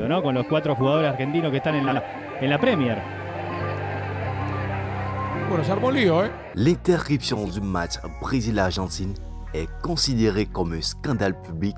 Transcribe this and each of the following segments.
¿no? Con los 4 jugadores argentinos que están en la Premier. Bueno, se armó lío, ¿eh? L'interruption du match Brésil-Argentine est considérée comme un scandale public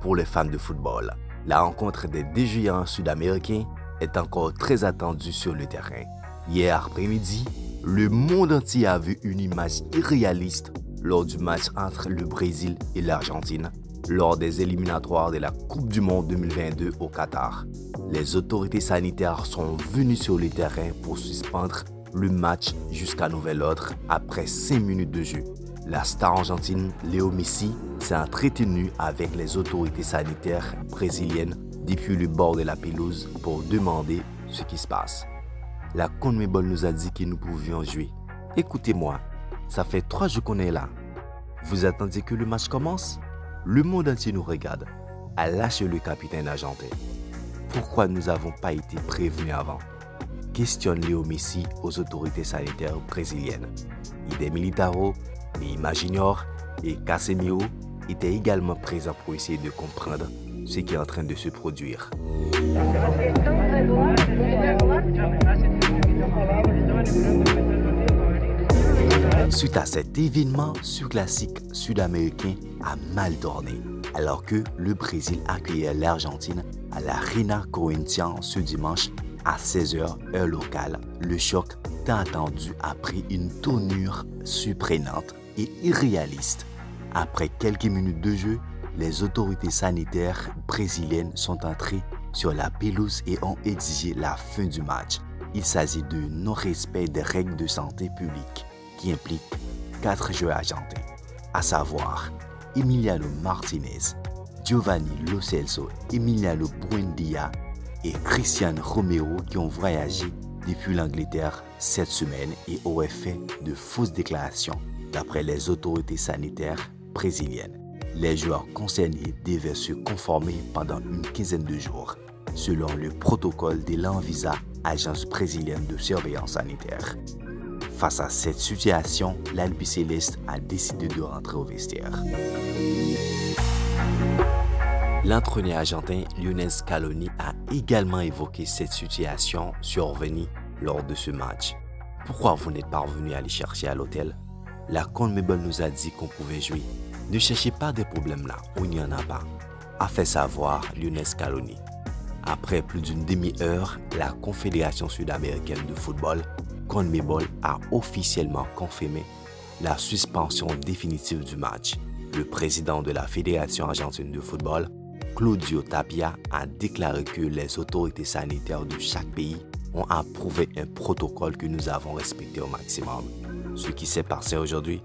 pour les fans de football. La rencontre des deux géants sud-américains est encore très attendue sur le terrain. Hier après-midi, le monde entier a vu une image irréaliste lors du match entre le Brésil et l'Argentine, lors des éliminatoires de la Coupe du Monde 2022 au Qatar. Les autorités sanitaires sont venues sur le terrain pour suspendre le match jusqu'à nouvel ordre après 5 minutes de jeu. La star argentine Léo Messi s'est entretenu avec les autorités sanitaires brésiliennes depuis le bord de la pelouse pour demander ce qui se passe. La CONMEBOL nous a dit que nous pouvions jouer. Écoutez-moi, ça fait 3 jours qu'on est là. Vous attendez que le match commence? Le monde entier nous regarde. A lâché le capitaine argentin. Pourquoi nous n'avons pas été prévenus avant? Questionne Léo Messi aux autorités sanitaires brésiliennes. Ide Militao, Neymar Junior et Casemiro étaient également présents pour essayer de comprendre ce qui est en train de se produire. Suite à cet événement, ce classique sud-américain a mal tourné, alors que le Brésil accueillait l'Argentine à l'Arena Corinthians ce dimanche à 16h heure locale. Le choc tant attendu a pris une tournure surprenante et irréaliste. Après quelques minutes de jeu, les autorités sanitaires brésiliennes sont entrées sur la pelouse et ont exigé la fin du match. Il s'agit de non-respect des règles de santé publique qui impliquent 4 joueurs argentins, à savoir Emiliano Martinez, Giovanni Lo Celso, Emiliano Buendia et Cristian Romero qui ont voyagé depuis l'Angleterre cette semaine et auraient fait de fausses déclarations d'après les autorités sanitaires brésiliennes. Les joueurs concernés devaient se conformer pendant une quinzaine de jours, selon le protocole de l'ANVISA, agence brésilienne de surveillance sanitaire. Face à cette situation, l'Albiceleste a décidé de rentrer au vestiaire. L'entraîneur argentin Lionel Scaloni a également évoqué cette situation survenue lors de ce match. Pourquoi vous n'êtes pas revenu à les chercher à l'hôtel? La CONMEBOL nous a dit qu'on pouvait jouer. Ne cherchez pas des problèmes là où il n'y en a pas, a fait savoir Lionel Scaloni. Après plus d'une demi-heure, la Confédération sud-américaine de football, CONMEBOL, a officiellement confirmé la suspension définitive du match. Le président de la Fédération argentine de football, Claudio Tapia, a déclaré que les autorités sanitaires de chaque pays ont approuvé un protocole que nous avons respecté au maximum. Ce qui s'est passé aujourd'hui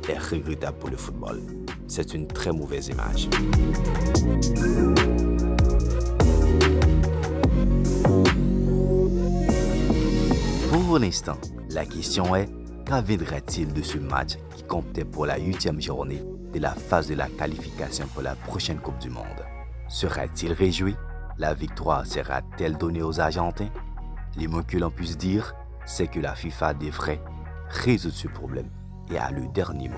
est regrettable pour le football. C'est une très mauvaise image. Pour l'instant, la question est, qu'aviendra-t-il de ce match qui comptait pour la 8e journée de la phase de la qualification pour la prochaine Coupe du Monde? Sera-t-il réjoui? La victoire sera-t-elle donnée aux Argentins? Le moins que l'on puisse dire, c'est que la FIFA devrait résoudre ce problème et a le dernier mot.